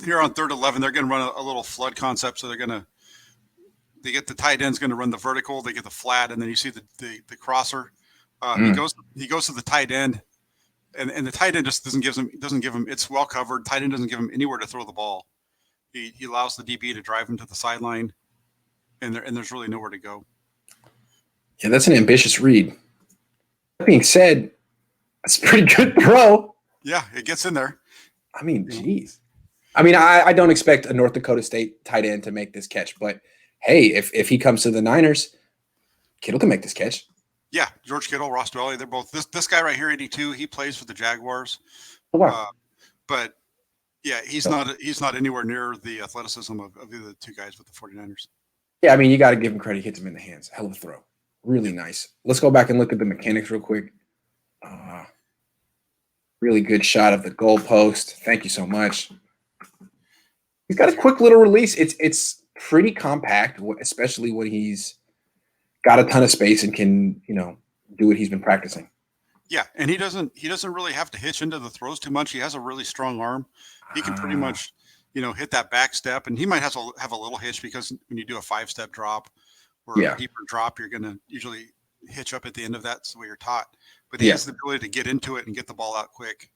here on 3rd 11, they're going to run a little flood concept. So they get the tight end's going to run the vertical, they get the flat, and then you see the crosser. He goes to the tight end, and the tight end just doesn't give him. It's well covered. Tight end doesn't give him anywhere to throw the ball. He allows the DB to drive him to the sideline, and there's really nowhere to go. Yeah, that's an ambitious read. That being said, that's a pretty good throw. Yeah, it gets in there. I mean, geez. I mean, I don't expect a North Dakota State tight end to make this catch, but hey, if he comes to the Niners, Kittle can make this catch. Yeah, George Kittle, Ross Dwelly, they're both this guy right here, 82. He plays for the Jaguars. Oh, wow. But yeah, he's not anywhere near the athleticism of the two guys with the 49ers. Yeah, I mean, you got to give him credit. He hits him in the hands. Hell of a throw. Really nice. Let's go back and look at the mechanics real quick. Really good shot of the goalpost. Thank you so much. He's got a quick little release. It's pretty compact, especially when he's got a ton of space and can, do what he's been practicing. Yeah, and he doesn't really have to hitch into the throws too much. He has a really strong arm. He can pretty much, hit that back step, and he might have to have a little hitch because when you do a 5-step drop or a deeper drop, you're going to usually hitch up at the end of that. That's the way you're taught. But he has the ability to get into it and get the ball out quick.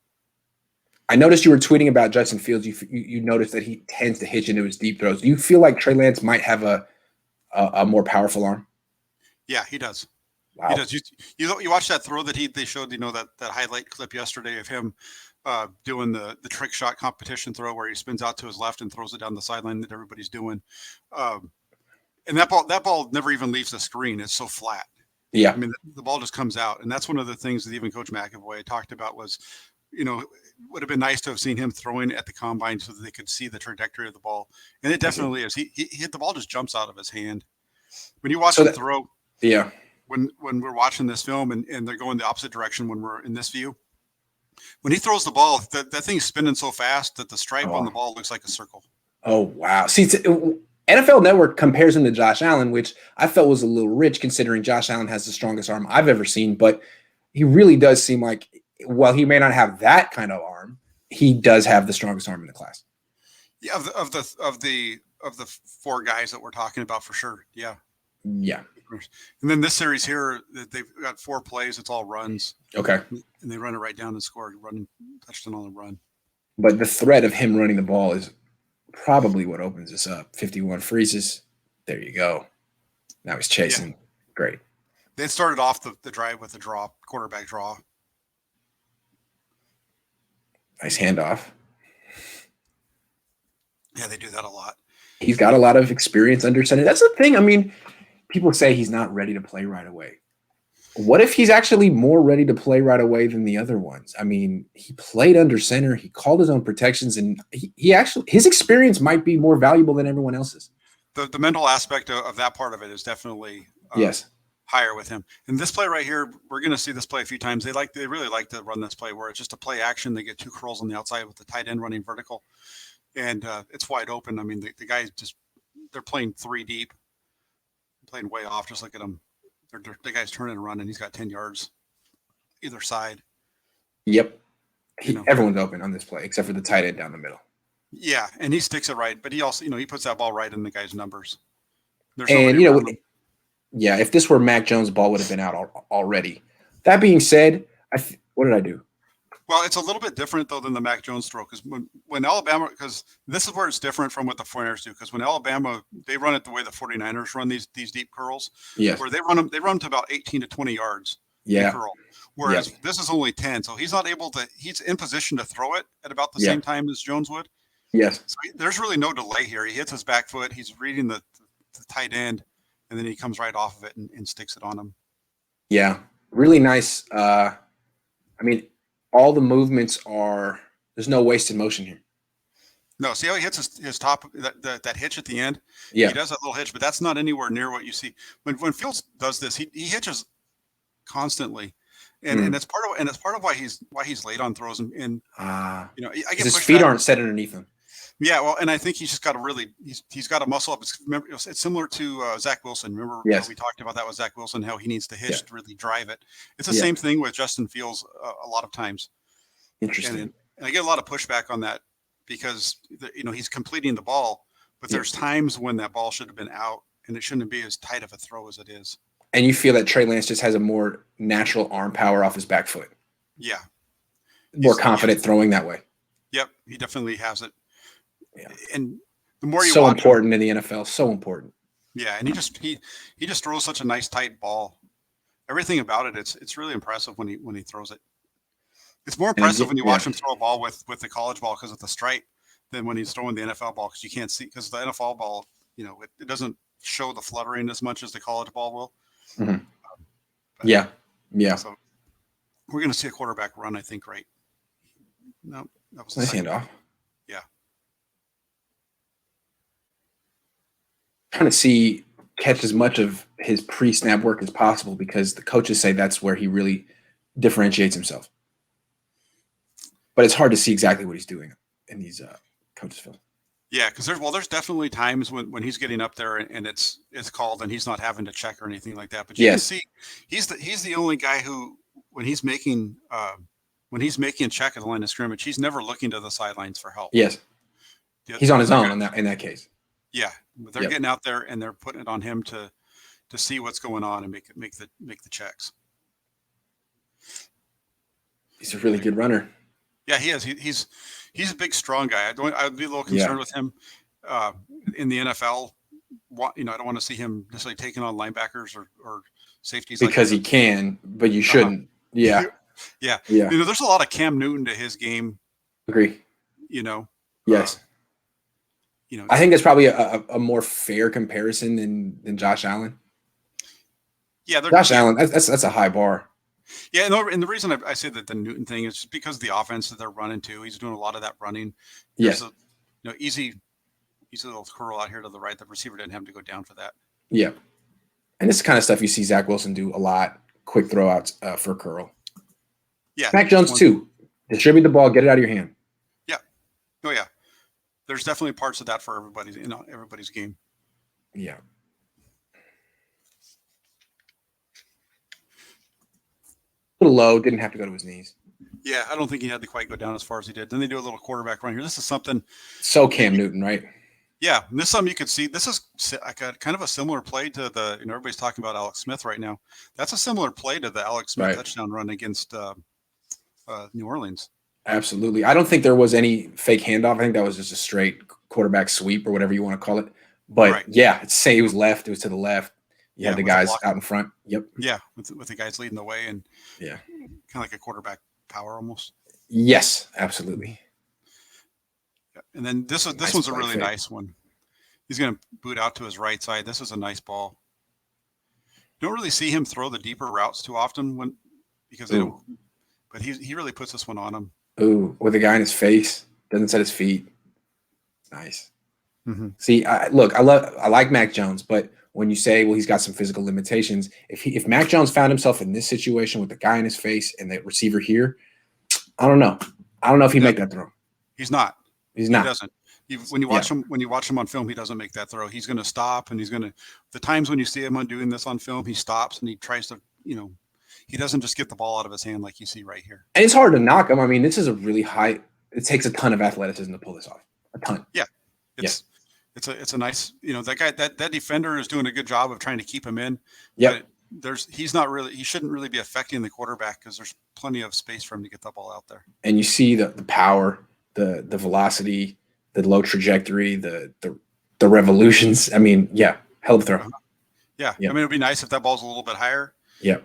I noticed you were tweeting about Justin Fields. You noticed that he tends to hitch into his deep throws. Do you feel like Trey Lance might have a more powerful arm? Yeah, he does. Wow. He does. You watch that throw that they showed, that highlight clip yesterday of him doing the trick shot competition throw where he spins out to his left and throws it down the sideline that everybody's doing. And that ball never even leaves the screen. It's so flat. Yeah. I mean, the ball just comes out. And that's one of the things that even Coach McAvoy talked about was, would have been nice to have seen him throwing at the combine so that they could see the trajectory of the ball. And it definitely is. He hit the ball, just jumps out of his hand. When you watch the throw, when we're watching this film and they're going the opposite direction when we're in this view, when he throws the ball, that thing's spinning so fast that the stripe on the ball looks like a circle. Oh, wow. See, NFL Network compares him to Josh Allen, which I felt was a little rich considering Josh Allen has the strongest arm I've ever seen, but he really does seem like, while he may not have that kind of arm, he does have the strongest arm in the class. Yeah, of the 4 guys that we're talking about for sure. Yeah. Yeah. And then this series here, they've got 4 plays. It's all runs. Okay. And they run it right down and score, touchdown on the run. But the threat of him running the ball is probably what opens this up. 51 freezes. There you go. Now he's chasing. Yeah. Great. They started off the drive with a quarterback draw. Nice handoff. Yeah, they do that a lot. He's got a lot of experience under center. That's the thing. I mean, people say he's not ready to play right away. What if he's actually more ready to play right away than the other ones? I mean, he played under center. He called his own protections, and his experience might be more valuable than everyone else's. The mental aspect of that part of it is definitely higher with him. And this play right here, we're going to see this play a few times. They really like to run this play where it's just a play action. They get 2 curls on the outside with the tight end running vertical, and it's wide open. I mean, the guys they're playing 3 deep, playing way off. Just look at them. The guy's turning and running. He's got 10 yards either side. Yep. Everyone's open on this play except for the tight end down the middle. Yeah, and he sticks it right, but he also, he puts that ball right in the guy's numbers. If this were Mac Jones, the ball would have been out already. That being said, what did I do? Well, it's a little bit different, though, than the Mac Jones throw because when Alabama – because this is where it's different from what the 49ers do because when Alabama – they run it the way the 49ers run these deep curls where they run them to about 18 to 20 yards curl, whereas this is only 10. So he's not able to – he's in position to throw it at about the same time as Jones would. Yes. So there's really no delay here. He hits his back foot. He's reading the tight end, and then he comes right off of it and sticks it on him. Yeah, really nice. All the movements there's no wasted motion here. No, see how he hits his top, that hitch at the end? Yeah. He does that little hitch, but that's not anywhere near what you see. When Fields does this, he hitches constantly. And it's part of why he's late on throws and I get his feet aren't set underneath him. Yeah, well, and I think he's just got to he's got to muscle up. It's similar to Zach Wilson. Remember we talked about that with Zach Wilson, how he needs to hitch to really drive it. It's the same thing with Justin Fields a lot of times. Interesting. And I get a lot of pushback on that because he's completing the ball, but there's times when that ball should have been out, and it shouldn't be as tight of a throw as it is. And you feel that Trey Lance just has a more natural arm power off his back foot. Yeah. More confident throwing that way. Yep. He definitely has it. Yeah. And the more you so watch important in the NFL, so important. Yeah. And he just throws such a nice tight ball. Everything about it, it's really impressive when he throws it. It's more impressive when you watch him throw a ball with the college ball because of the stripe than when he's throwing the NFL ball, because you can't see, because the NFL ball, it doesn't show the fluttering as much as the college ball will. Mm-hmm. Yeah. So we're going to see a quarterback run, I think, right? No, that was nice handoff. Yeah. Trying to catch as much of his pre-snap work as possible, because the coaches say that's where he really differentiates himself. But it's hard to see exactly what he's doing in these coaches' film. Yeah, because there's definitely times when he's getting up there and it's called and he's not having to check or anything like that. But you can see he's the only guy who, when he's making a check at the line of scrimmage, he's never looking to the sidelines for help. Yes, he's on his own in that case. Yeah, but they're getting out there and they're putting it on him to see what's going on and make the checks. He's a really good runner. Yeah, he is. He's a big, strong guy. I'd be a little concerned with him in the NFL. I don't want to see him necessarily taking on linebackers or safeties, because he can, but you shouldn't. Yeah. There's a lot of Cam Newton to his game. Agree. Yes. I think that's probably a more fair comparison than Josh Allen. Yeah, Josh Allen. That's a high bar. Yeah, and the reason I say that the Newton thing is just because of the offense that they're running too. He's doing a lot of that running. Yes. Easy little curl out here to the right. The receiver didn't have to go down for that. Yeah. And this is the kind of stuff you see Zach Wilson do a lot. Quick throwouts for curl. Yeah. Mac Jones too. Distribute the ball, get it out of your hand. Yeah. Oh yeah. There's definitely parts of that for everybody's game. Yeah. A little low, didn't have to go to his knees. Yeah, I don't think he had to quite go down as far as he did. Then they do a little quarterback run here. This is something. So Cam Newton, right? Yeah, and this is something you could see. This is like kind of a similar play to the, everybody's talking about Alex Smith right now. That's a similar play to the Alex Smith touchdown run against New Orleans. Absolutely. I don't think there was any fake handoff. I think that was just a straight quarterback sweep or whatever you want to call it. But say it was left. It was to the left. You had the guys out in front. Yep. Yeah, with the guys leading the way and kind of like a quarterback power almost. Yes, absolutely. Yeah. And then this one's a really nice one. He's going to boot out to his right side. This is a nice ball. Don't really see him throw the deeper routes too often because they don't. But he really puts this one on him. Ooh, with a guy in his face, doesn't set his feet. Nice. Mm-hmm. See, I like Mac Jones, but when you say, well, he's got some physical limitations, if Mac Jones found himself in this situation with the guy in his face and the receiver here, I don't know. I don't know if he'd make that throw. He's not. He doesn't. When you watch him on film, he doesn't make that throw. He's going to stop, and the times when you see him doing this on film, he stops and he tries to, he doesn't just get the ball out of his hand like you see right here. And it's hard to knock him. I mean, this is a really high. It takes a ton of athleticism to pull this off. A ton. Yeah. It's a nice, that guy, that defender is doing a good job of trying to keep him in. Yeah. He shouldn't really be affecting the quarterback because there's plenty of space for him to get the ball out there. And you see the power, the velocity, the low trajectory, the revolutions. I mean, hell of a throw. Yeah. I mean, it'd be nice if that ball's a little bit higher. Yeah.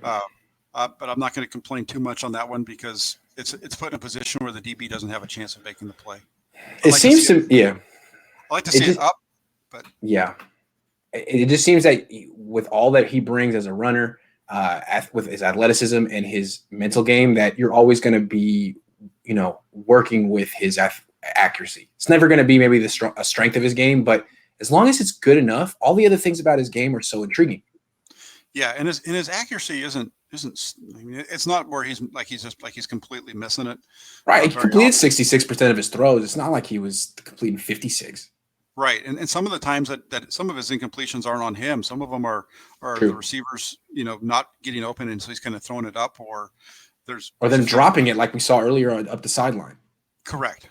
But I'm not going to complain too much on that one because it's put in a position where the DB doesn't have a chance of making the play. I like to see it up, but it just seems that with all that he brings as a runner, with his athleticism and his mental game, that you're always going to be, working with his accuracy. It's never going to be maybe a strength of his game, but as long as it's good enough, all the other things about his game are so intriguing. Yeah, and his accuracy isn't. I mean, it's not where he's completely missing it. Right, he completed 66% of his throws. It's not like he was completing 56. Right, and some of the times that some of his incompletions aren't on him. Some of them are the receivers, not getting open, and so he's kind of throwing it up, or them dropping it like we saw earlier up the sideline. Correct.